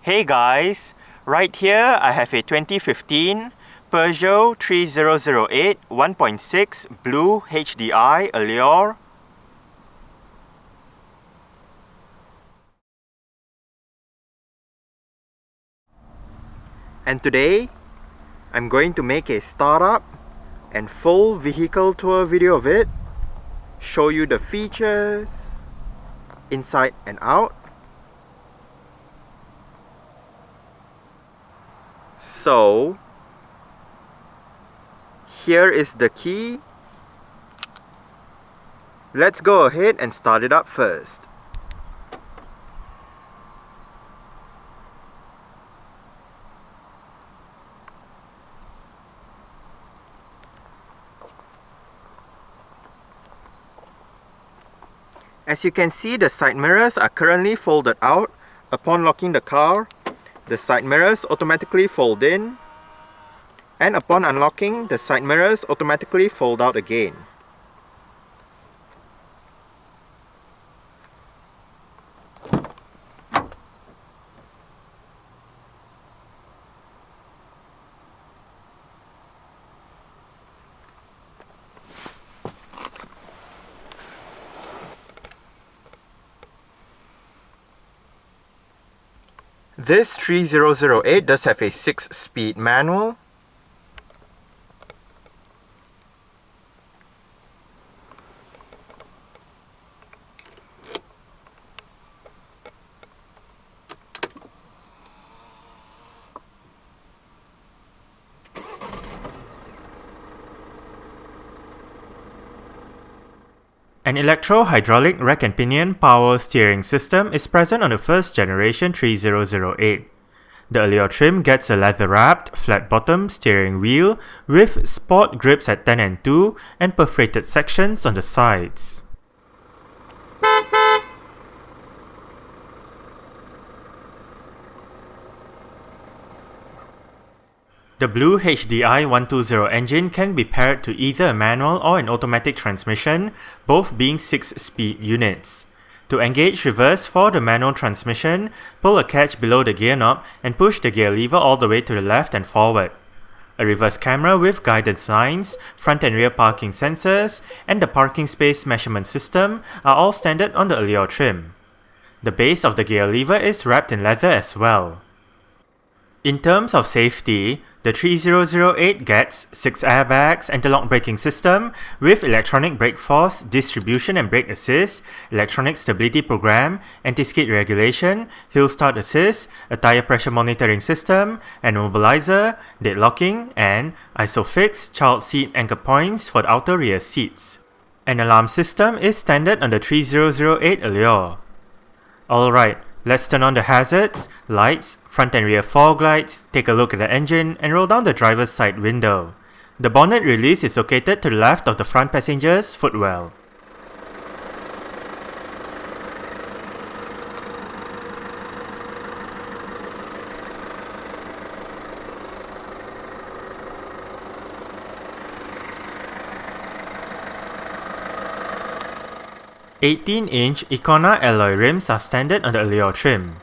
Hey guys, right here I have a 2015 Peugeot 3008 1.6 BlueHDi Allure. And today I'm going to make a startup and full vehicle tour video of it, show you the features inside and out. So here is the key. Let's go ahead and start it up first. As you can see, the side mirrors are currently folded out. Upon locking the car, the side mirrors automatically fold in, and upon unlocking, the side mirrors automatically fold out again. This 3008 does have a 6-speed manual. An electro-hydraulic rack and pinion power steering system is present on the first generation 3008. The Allure trim gets a leather-wrapped, flat-bottom steering wheel with sport grips at 10 and 2 and perforated sections on the sides. The BlueHDi 120 engine can be paired to either a manual or an automatic transmission, both being 6-speed units. To engage reverse for the manual transmission, pull a catch below the gear knob and push the gear lever all the way to the left and forward. A reverse camera with guidance lines, front and rear parking sensors, and the parking space measurement system are all standard on the Allure trim. The base of the gear lever is wrapped in leather as well. In terms of safety, the 3008 gets 6 airbags, anti-lock braking system with electronic brake force, distribution and brake assist, electronic stability program, anti-skid regulation, hill start assist, a tire pressure monitoring system, an immobilizer, deadlocking, and ISOFIX child seat anchor points for the outer rear seats. An alarm system is standard on the 3008 Allure. Alright. Let's turn on the hazards, lights, front and rear fog lights, take a look at the engine, and roll down the driver's side window. The bonnet release is located to the left of the front passenger's footwell. "18-inch Icona alloy rims are standard on the Allure trim.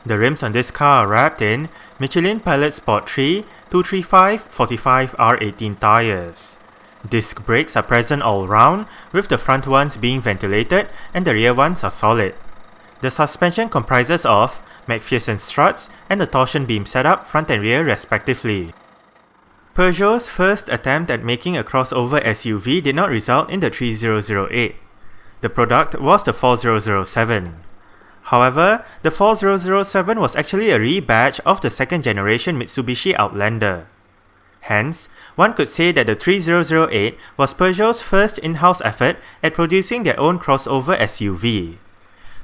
The rims on this car are wrapped in Michelin Pilot Sport 3 235/45 R18 tires. Disc brakes are present all round, with the front ones being ventilated and the rear ones are solid. The suspension comprises of McPherson struts and a torsion beam setup front and rear respectively. Peugeot's first attempt at making a crossover SUV did not result in the 3008. The product was the 4007. However, the 4007 was actually a rebadge of the second generation Mitsubishi Outlander. Hence, one could say that the 3008 was Peugeot's first in-house effort at producing their own crossover SUV.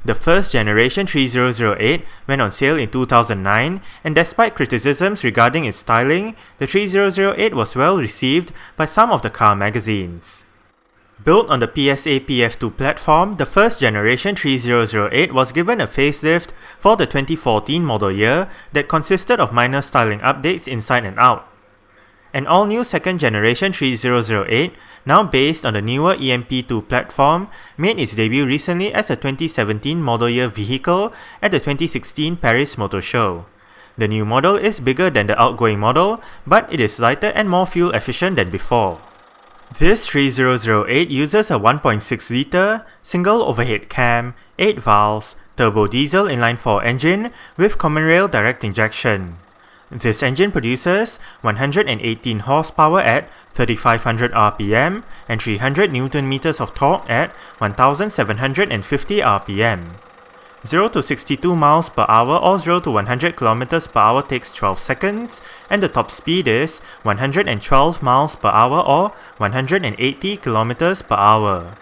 The first generation 3008 went on sale in 2009, and despite criticisms regarding its styling, the 3008 was well received by some of the car magazines. Built on the PSA PF2 platform, the first generation 3008 was given a facelift for the 2014 model year that consisted of minor styling updates inside and out. An all-new second generation 3008, now based on the newer EMP2 platform, made its debut recently as a 2017 model year vehicle at the 2016 Paris Motor Show. The new model is bigger than the outgoing model, but it is lighter and more fuel efficient than before. This 3008 uses a 1.6 litre, single overhead cam, 8 valves, turbodiesel inline-4 engine with common rail direct injection. This engine produces 118 horsepower at 3500 rpm and 300 Nm of torque at 1750 rpm. 0 to 62 miles per hour or 0 to 100 km per hour takes 12 seconds, and the top speed is 112 miles per hour or 180 km per hour.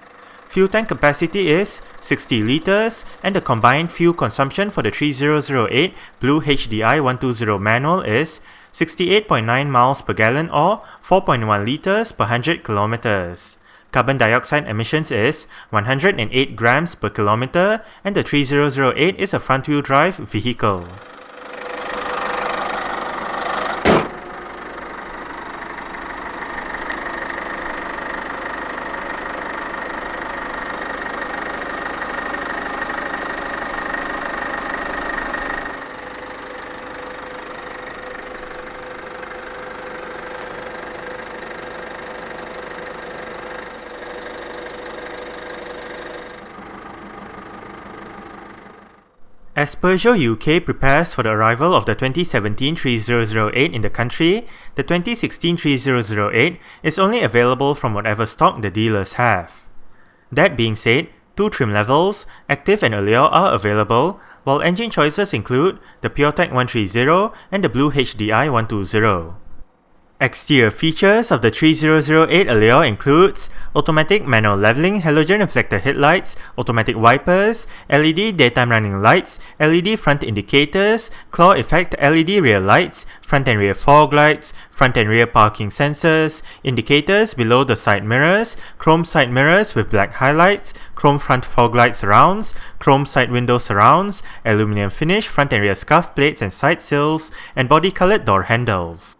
Fuel tank capacity is 60 litres, and the combined fuel consumption for the 3008 BlueHDi 120 manual is 68.9 miles per gallon or 4.1 litres per 100 kilometers. Carbon dioxide emissions is 108 grams per kilometer, and the 3008 is a front-wheel drive vehicle. As Peugeot UK prepares for the arrival of the 2017 3008 in the country, the 2016 3008 is only available from whatever stock the dealers have. That being said, two trim levels, Active and Allure, are available, while engine choices include the PureTech 130 and the BlueHDi 120. Exterior features of the 3008 Allure includes automatic manual leveling halogen reflector headlights, automatic wipers, LED daytime running lights, LED front indicators, claw effect LED rear lights, front and rear fog lights, front and rear parking sensors, indicators below the side mirrors, chrome side mirrors with black highlights, chrome front fog light surrounds, chrome side window surrounds, aluminum finish front and rear scuff plates and side sills, and body colored door handles.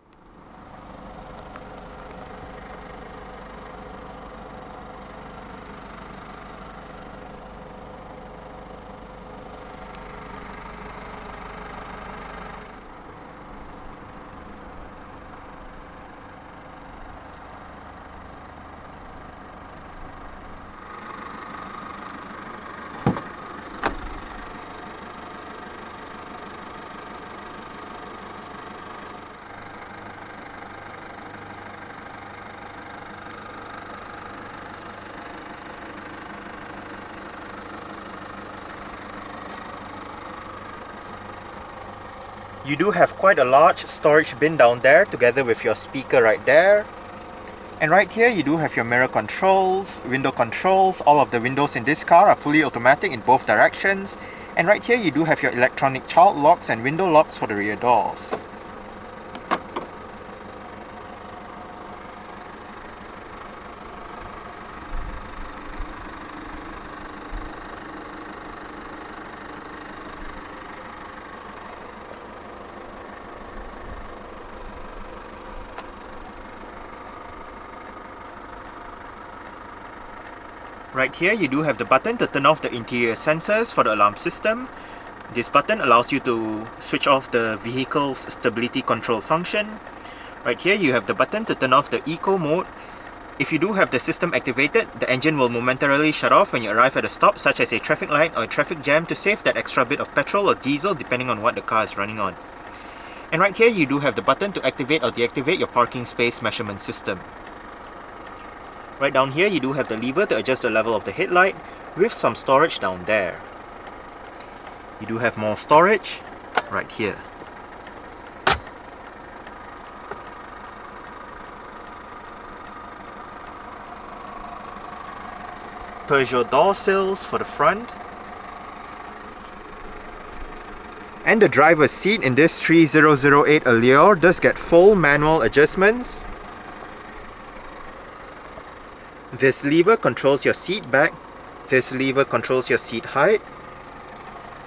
You do have quite a large storage bin down there together with your speaker right there. And right here you do have your mirror controls, window controls. All of the windows in this car are fully automatic in both directions. And right here you do have your electronic child locks and window locks for the rear doors. Right here you do have the button to turn off the interior sensors for the alarm system. This button allows you to switch off the vehicle's stability control function. Right here you have the button to turn off the eco mode. If you do have the system activated, the engine will momentarily shut off when you arrive at a stop, such as a traffic light or a traffic jam, to save that extra bit of petrol or diesel depending on what the car is running on. And right here you do have the button to activate or deactivate your parking space measurement system. Right down here you do have the lever to adjust the level of the headlight with some storage down there. You do have more storage right here. Peugeot door sills for the front. And the driver's seat in this 3008 Allure does get full manual adjustments. This lever controls your seat back. This lever controls your seat height.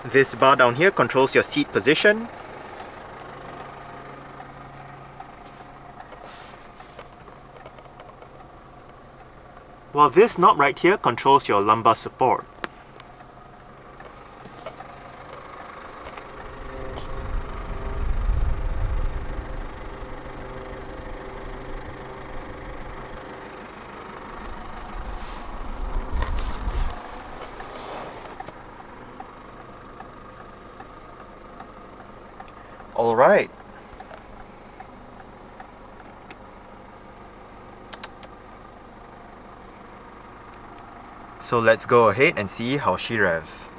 This bar down here controls your seat position. While this knob right here controls your lumbar support. alright. So let's go ahead and see how she revs.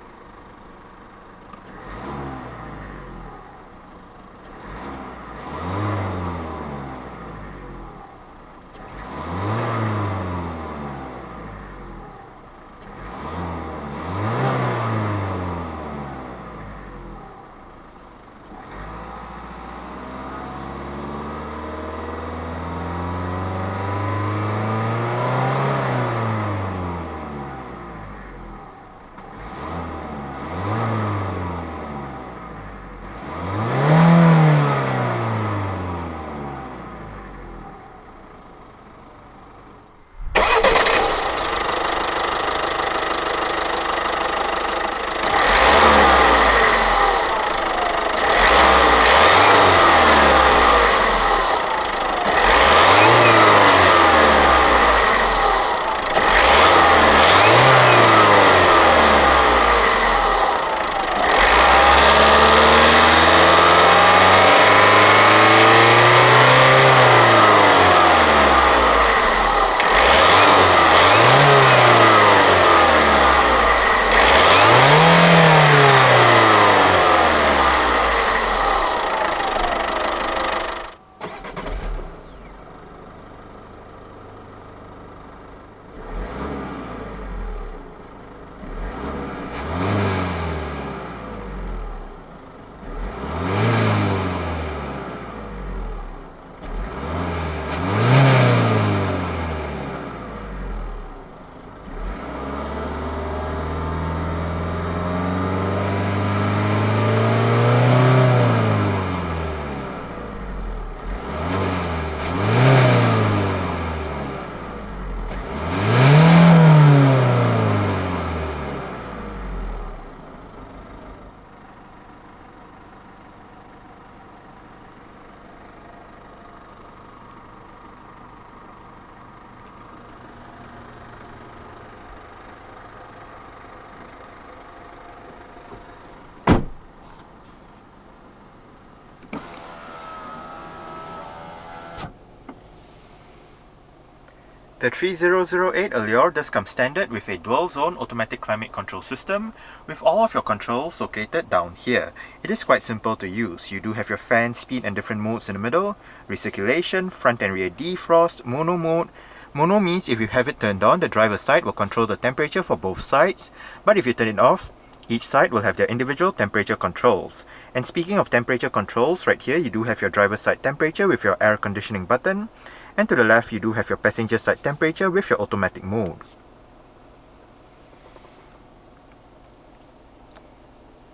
The 3008 Allure does come standard with a dual-zone automatic climate control system with all of your controls located down here. It is quite simple to use. You do have your fan, speed and different modes in the middle, recirculation, front and rear defrost, mono mode. Mono means if you have it turned on, the driver's side will control the temperature for both sides, but if you turn it off, each side will have their individual temperature controls. And speaking of temperature controls, right here you do have your driver's side temperature with your air conditioning button. And to the left, you do have your passenger side temperature with your automatic mode.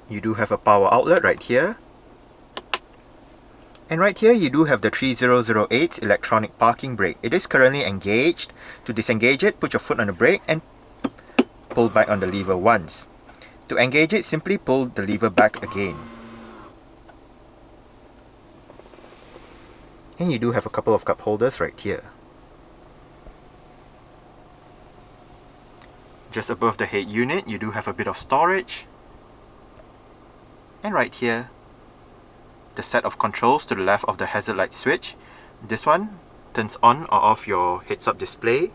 You do have a power outlet right here. And right here, you do have the 3008's electronic parking brake. It is currently engaged. To disengage it, put your foot on the brake and pull back on the lever once. To engage it, simply pull the lever back again. And you do have a couple of cup holders right here. Just above the head unit, you do have a bit of storage. And right here, the set of controls to the left of the hazard light switch. This one turns on or off your heads-up display.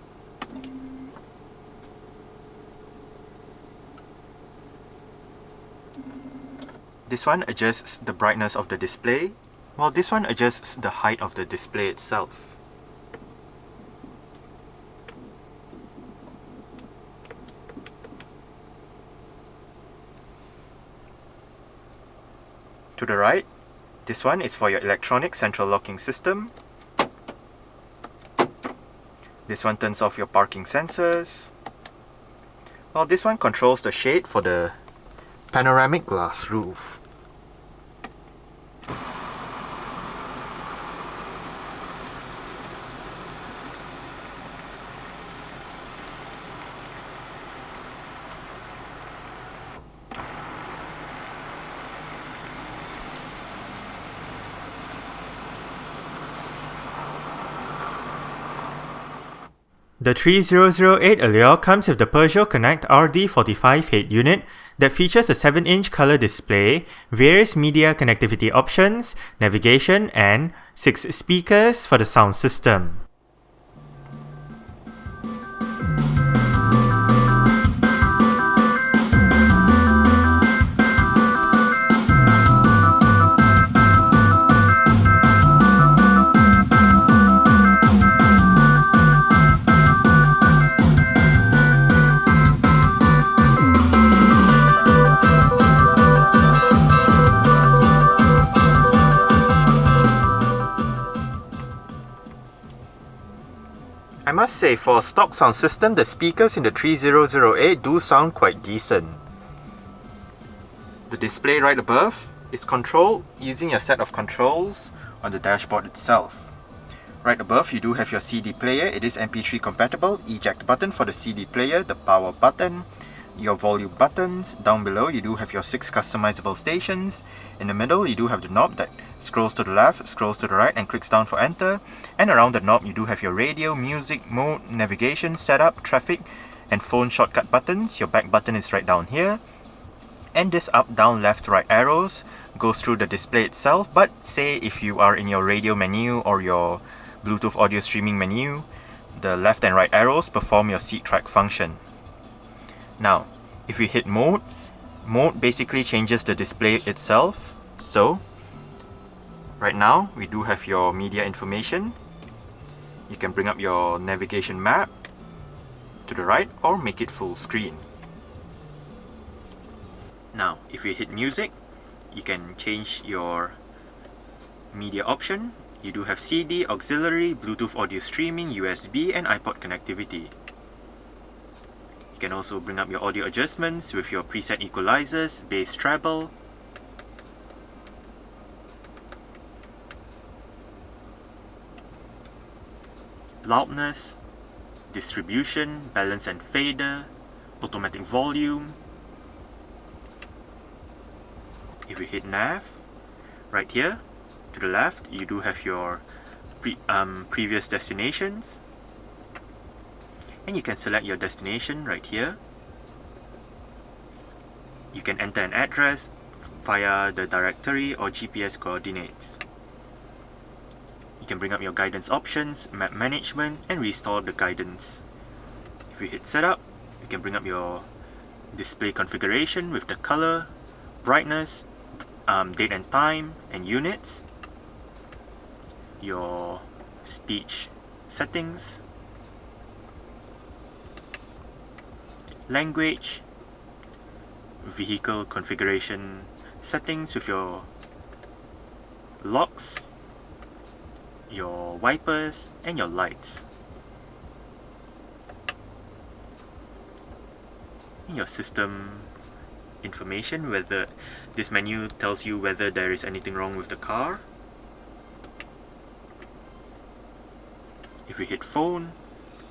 This one adjusts the brightness of the display, while this one adjusts the height of the display itself. To the right, this one is for your electronic central locking system. This one turns off your parking sensors, while this one controls the shade for the panoramic glass roof. The 3008 Allure comes with the Peugeot Connect RD45 head unit that features a 7-inch color display, various media connectivity options, navigation, and 6 speakers for the sound system. I must say, for a stock sound system, the speakers in the 3008 do sound quite decent. The display right above is controlled using a set of controls on the dashboard itself. Right above you do have your CD player, it is MP3 compatible, eject button for the CD player, the power button, your volume buttons. Down below you do have your 6 customizable stations. In the middle you do have the knob that scrolls to the left, scrolls to the right and clicks down for enter. And around the knob you do have your radio, music, mode, navigation, setup, traffic and phone shortcut buttons. Your back button is right down here. And this up, down, left, right arrows goes through the display itself, but say if you are in your radio menu or your Bluetooth audio streaming menu, the left and right arrows perform your seat track function. Now, if we hit mode, mode basically changes the display itself. So, right now we do have your media information. You can bring up your navigation map to the right or make it full screen. Now, if we hit music, you can change your media option. You do have CD, auxiliary, Bluetooth audio streaming, USB and iPod connectivity. You can also bring up your audio adjustments with your preset equalizers, bass treble, loudness, distribution, balance and fader, automatic volume. If we hit nav, right here to the left you do have your previous destinations, and you can select your destination right here. You can enter an address via the directory or GPS coordinates. You can bring up your guidance options, map management and restore the guidance. If you hit setup, you can bring up your display configuration with the color, brightness, date and time and units, your speech settings, language, vehicle configuration settings with your locks, your wipers and your lights, and your system information, whether this menu tells you whether there is anything wrong with the car. If we hit phone,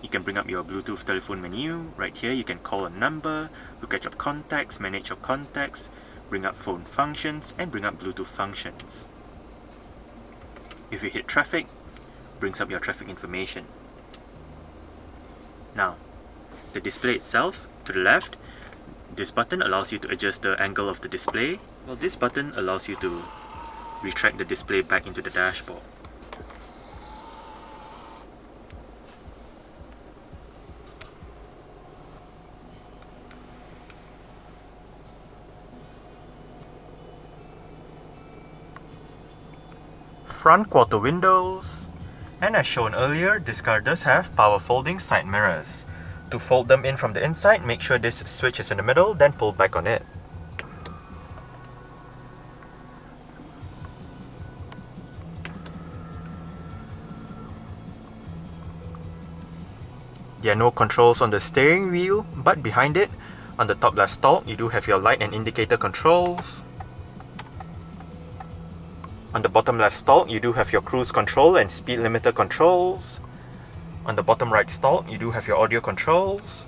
you can bring up your Bluetooth telephone menu. Right here you can call a number, look at your contacts, manage your contacts, bring up phone functions and bring up Bluetooth functions. If you hit traffic, brings up your traffic information. Now, the display itself, to the left, this button allows you to adjust the angle of the display, while this button allows you to retract the display back into the dashboard. Front quarter windows, and as shown earlier, this car does have power folding side mirrors. To fold them in from the inside, make sure this switch is in the middle, then pull back on it. There are no controls on the steering wheel, but behind it, on the top left stalk, you do have your light and indicator controls. On the bottom left stalk, you do have your cruise control and speed limiter controls. On the bottom right stalk, you do have your audio controls.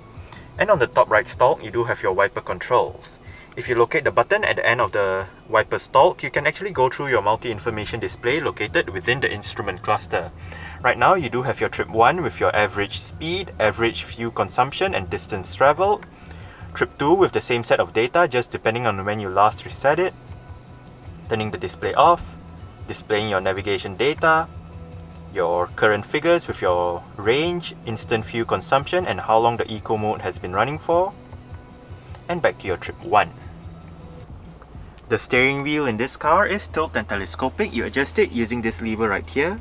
And on the top right stalk, you do have your wiper controls. If you locate the button at the end of the wiper stalk, you can actually go through your multi-information display located within the instrument cluster. Right now, you do have your trip 1 with your average speed, average fuel consumption and distance traveled. Trip 2 with the same set of data, just depending on when you last reset it. Turning the display off, displaying your navigation data, your current figures with your range, instant fuel consumption and how long the eco mode has been running for. And back to your trip 1. The steering wheel in this car is tilt and telescopic. You adjust it using this lever right here.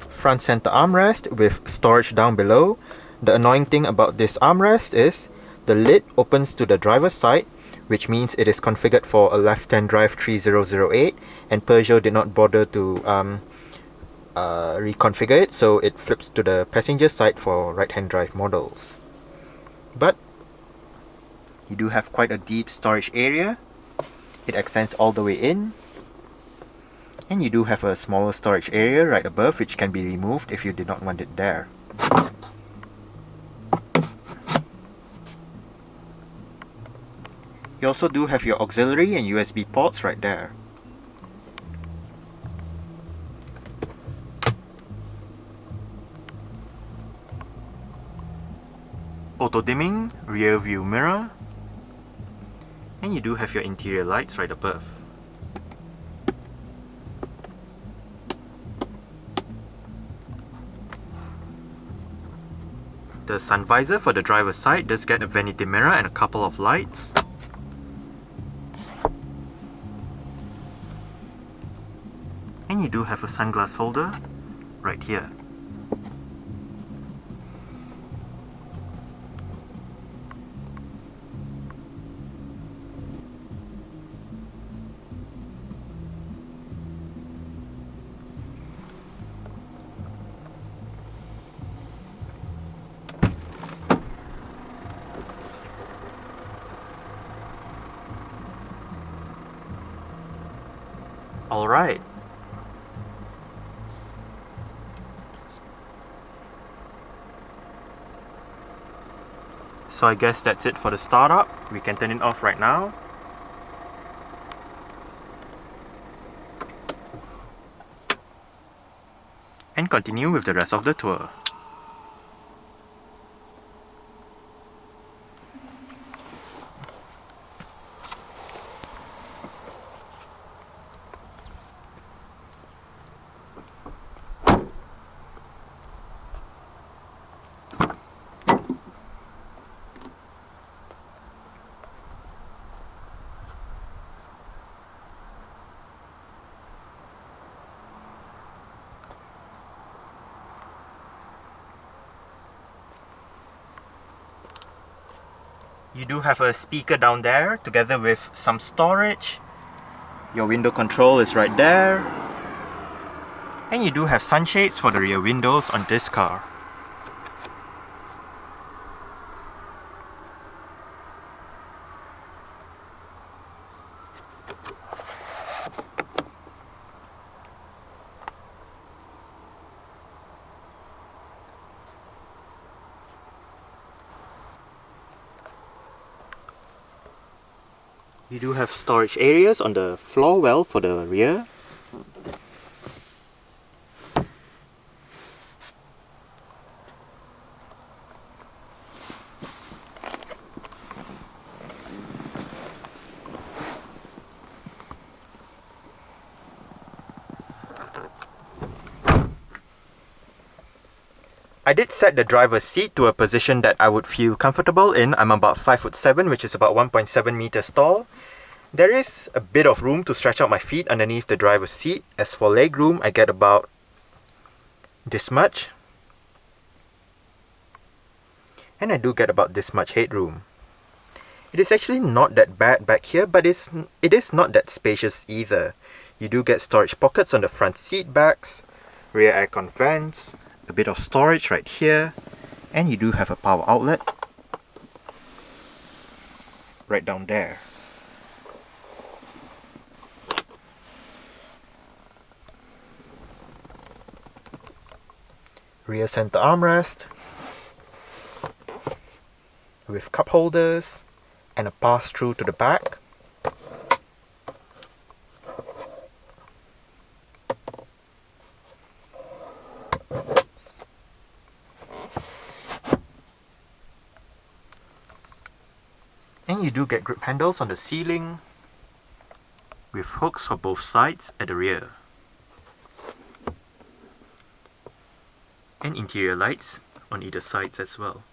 Front center armrest with storage down below. The annoying thing about this armrest is the lid opens to the driver's side, which means it is configured for a left-hand drive 3008, and Peugeot did not bother to reconfigure it, so it flips to the passenger side for right-hand drive models. But you do have quite a deep storage area. It extends all the way in. And you do have a smaller storage area right above, which can be removed if you did not want it there. You also do have your auxiliary and USB ports right there. Auto dimming, rear view mirror, and you do have your interior lights right above. The sun visor for the driver's side does get a vanity mirror and a couple of lights. And you do have a sunglass holder right here. Alright. So I guess that's it for the startup. We can turn it off right now. And continue with the rest of the tour. You do have a speaker down there together with some storage. Your window control is right there. And you do have sunshades for the rear windows on this car. You do have storage areas on the floor well for the rear. I did set the driver's seat to a position that I would feel comfortable in. I'm about 5'7", which is about 1.7 meters tall. There is a bit of room to stretch out my feet underneath the driver's seat. As for leg room, I get about this much. And I do get about this much headroom. It is actually not that bad back here, but it is not that spacious either. You do get storage pockets on the front seat backs, rear aircon vents, a bit of storage right here, and you do have a power outlet. right down there. Rear center armrest with cup holders and a pass-through to the back. And you do get grip handles on the ceiling with hooks for both sides at the rear. And interior lights on either sides as well.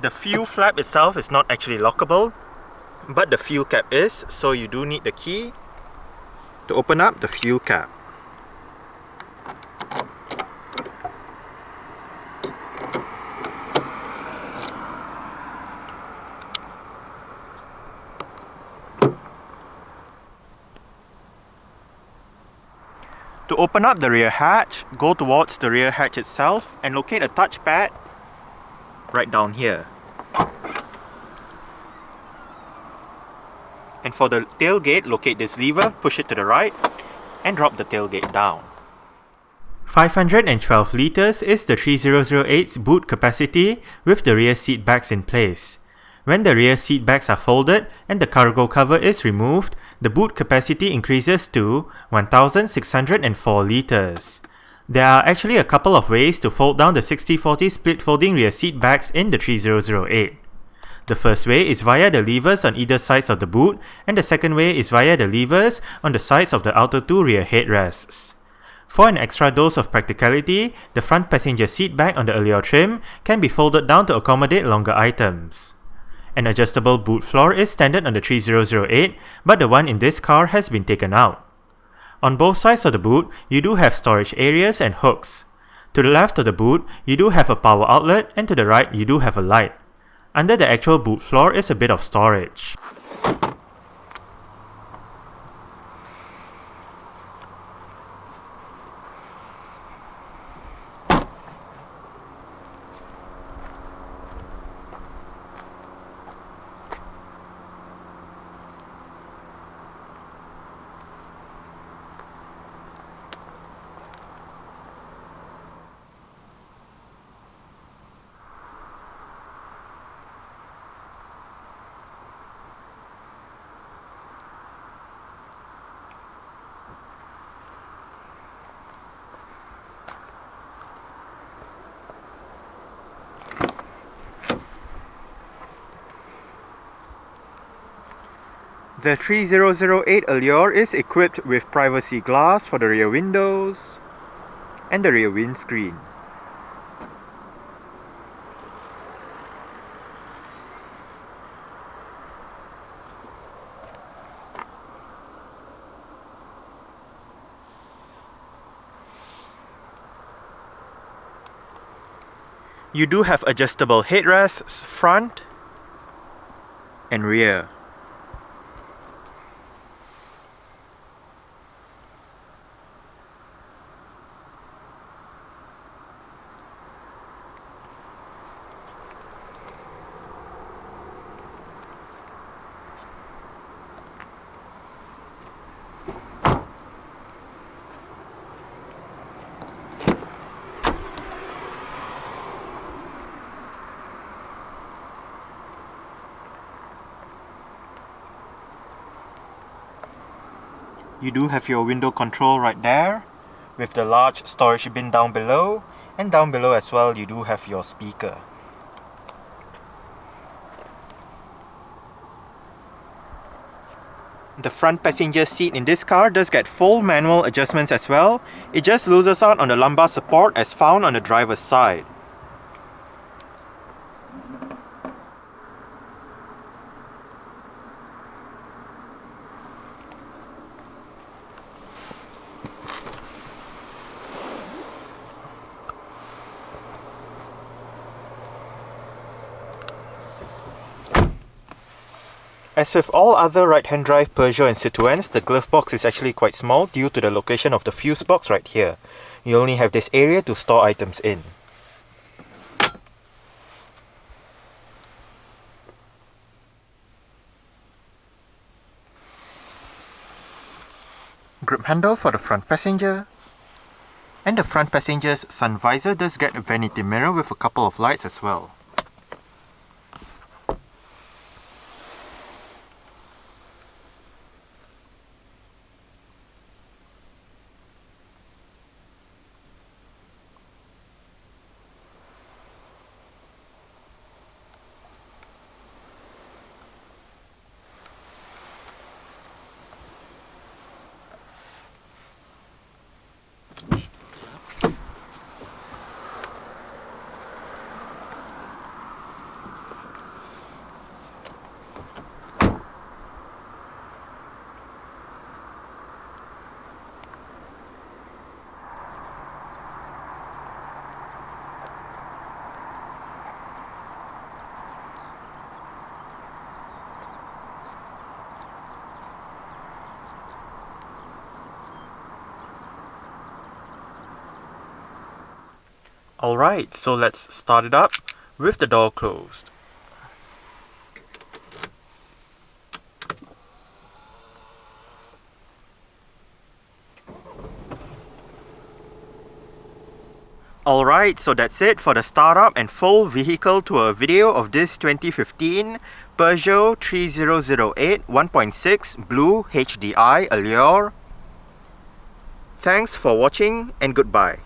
The fuel flap itself is not actually lockable, but the fuel cap is, so you do need the key to open up the fuel cap. To open up the rear hatch, go towards the rear hatch itself and locate a touchpad right down here. And for the tailgate, locate this lever, push it to the right and drop the tailgate down. 512 litres is the 3008's boot capacity with the rear seat backs in place. When the rear seat backs are folded and the cargo cover is removed, the boot capacity increases to 1604 litres. There are actually a couple of ways to fold down the 60-40 split folding rear seat backs in the 3008. The first way is via the levers on either sides of the boot, and the second way is via the levers on the sides of the outer two rear headrests. For an extra dose of practicality, the front passenger seat back on the Allure trim can be folded down to accommodate longer items. An adjustable boot floor is standard on the 3008, but the one in this car has been taken out. On both sides of the boot, you do have storage areas and hooks. To the left of the boot, you do have a power outlet, and to the right, you do have a light. Under the actual boot floor is a bit of storage. The 3008 Allure is equipped with privacy glass for the rear windows and the rear windscreen. You do have adjustable headrests front and rear. You do have your window control right there, with the large storage bin down below, and down below as well you do have your speaker. The front passenger seat in this car does get full manual adjustments as well. It just loses out on the lumbar support as found on the driver's side. As with all other right-hand drive Peugeot and Citroens, the glove box is actually quite small due to the location of the fuse box right here. You only have this area to store items in. Grip handle for the front passenger. And the front passenger's sun visor does get a vanity mirror with a couple of lights as well. Alright, so let's start it up with the door closed. Alright, so that's it for the startup and full vehicle tour video of this 2015 Peugeot 3008 1.6 BlueHDi Allure. Thanks for watching and goodbye.